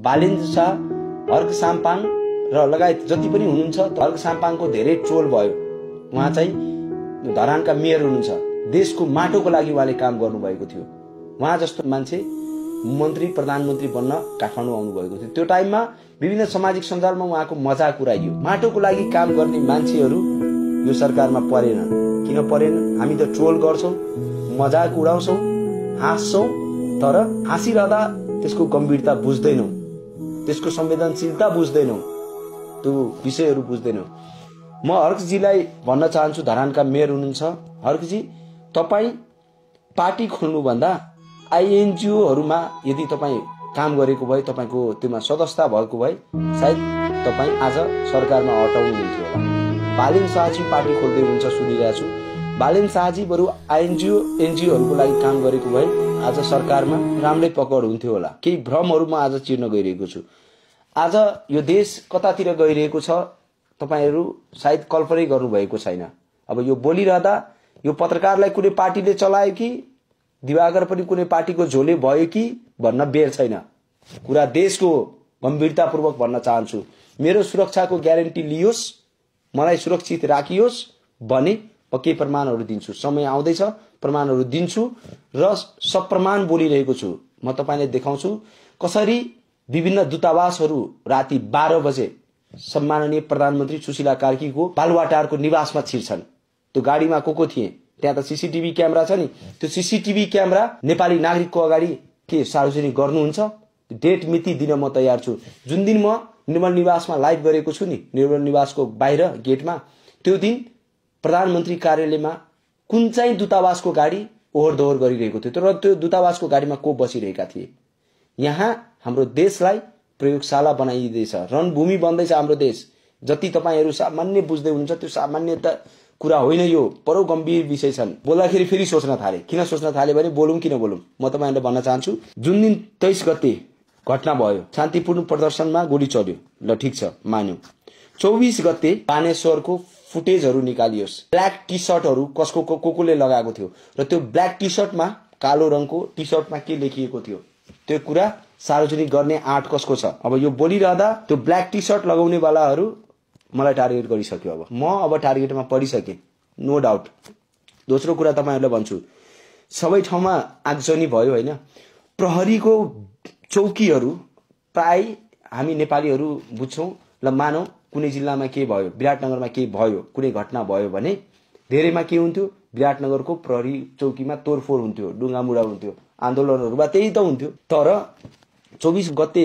बालेन्द्र शाह, हर्क साम्पाङ र लगायत जति पनि हुनुहुन्छ, हर्क साम्पाङको धेरै ट्रोल भयो। उहाँ चाहिँ धरानका मेयर हुनुहुन्छ। देशको माटोको लागि उहाँले काम गर्नुभएको थियो। उहाँ जस्तो मान्छे मन्त्री प्रधानमन्त्री बन्न काठमाडौँ आउनुभएको थियो। त्यो टाइममा विभिन्न सामाजिक सञ्जालमा उहाँको मजाक उडाइयो। माटोको लागि काम गर्ने मान्छेहरू यो सरकारमा परेनन्। किन परेनन्? हामी त ट्रोल गर्छौं, मजाक उडाउँछौं, हाँस्छौं, तर हाँसिरहँदा त्यसको गम्भीरता बुझ्दैनौं, त्यसको संवेदनशीलता बुझ्दैनौं, त्यो विषयहरू बुझ्दैनौं। म हर्कजीलाई भन्न चाहन्छु, धरानका मेयर हुनुहुन्छ, हर्कजी तपाई पार्टी खोल्नुभन्दा आइएनजिओहरूमा यदि तपाई काम गरेको भए, तपाईको त्योमा सदस्यता भएको भए सायद तपाई आज सरकारमा हटाउनुहुन्थ्यो होला। बालेन्द्र शाहजी पार्टी खोल्दै हुनुहुन्छ सुनिरहेको छु। बालेन्द्र शाहजी बरु एनजिओहरूको लागि काम गरेको भए आज सरकारमा राम्रै पकड हुन्थ्यो होला। केही भ्रमहरू म आज चिर्न गइरहेको छु। आज यो देश कतातिर गइरहेको छ तपाईहरु सायद कल्पनै गर्नुभएको छैन। अब यो बोलिरहँदा यो पत्रकारलाई कुनै पार्टीले चलायो कि दिवाकर पनि कुनै पार्टीको झोले भयो कि भन्न बेर छैन। कुरा देशको गम्भीरतापूर्वक भन्न चाहन्छु। मेरो सुरक्षाको ग्यारेन्टी लियोस्, मलाई सुरक्षित राखियोस् भने म के प्रमाणहरू दिन्छु। समय आउँदैछ प्रमाणहरू दिन्छु र सप्रमाण बोलिरहेको छु। म तपाईलाई देखाउँछु कसरी विभिन्न दूतावासहरू राति 12 बजे सम्माननीय प्रधानमन्त्री सुशीला कार्कीको बालुवाटारको निवासमा छिर्छन्। त्यो गाडीमा को थिए? त्यहाँ त सीसीटीभी क्यामेरा छ नि। त्यो सीसीटीभी क्यामेरा नेपाली नागरिकको अगाडि के सार्वजनिक गर्नुहुन्छ? डेट मिति दिन म तयार छु। जुन दिन म निर्मल निवासमा लाइभ गरेको छु नि, निर्मल निवासको बाहिर गेटमा, त्यो दिन प्रधानमन्त्री कार्यालयमा कुन चाहिँ दूतावासको गाडी ओहोर दोहोर गरिरहेको थियो र त्यो दूतावासको गाडीमा को बसिरहेका थिए? यहाँ हाम्रो देशलाई प्रयोगशाला बनाइदिँदैछ, रणभूमि बन्दैछ हाम्रो देश। जति तपाईहरु सामान्य बुझ्दै हुनुहुन्छ त्यो सामान्य त कुरा होइन, यो बडो गम्भीर विषय छन्। बोल्दाखेरि फेरि सोच्न थाले। किन सोच्न थाले भने बोलौं किन बोलौं? म तपाईहरुलाई भन्न चाहन्छु, जुन दिन 23 गते घटना भयो, शान्तिपूर्ण प्रदर्शनमा गोली चल्यो, ल ठीक छ मान्यौ। 24 गते बानेश्वरको फुटेजहरू निकालियोस्। ब्ल्याक टी शर्टहरू कसको कोले लगाएको थियो र त्यो ब्ल्याक टी शर्टमा, कालो रङको टी शर्टमा के लेखिएको थियो, त्यो कुरा सार्वजनिक गर्ने आँट कसको छ? अब यो बोलिरहँदा त्यो ब्ल्याक टी शर्ट लगाउने वालाहरू मलाई टार्गेट गरिसक्यो। अब टार्गेटमा परिसके, नो डाउट। दोस्रो कुरा तपाईहरुलाई भन्छु, सबै ठाउँमा आगजनी भयो हैन। प्रहरीको चौकीहरू प्राय हामी नेपालीहरू बुझ्छौं। ल मानौ कुनै जिल्लामा के भयो, विराटनगरमा के भयो, कुनै घटना भयो भने धेरैमा के हुन्थ्यो? विराटनगरको प्रहरी चौकीमा तोडफोड हुन्थ्यो, डुङ्गामुढा हुन्थ्यो, आन्दोलनहरुमा त्यही त हुन्थ्यो। तर 24 गते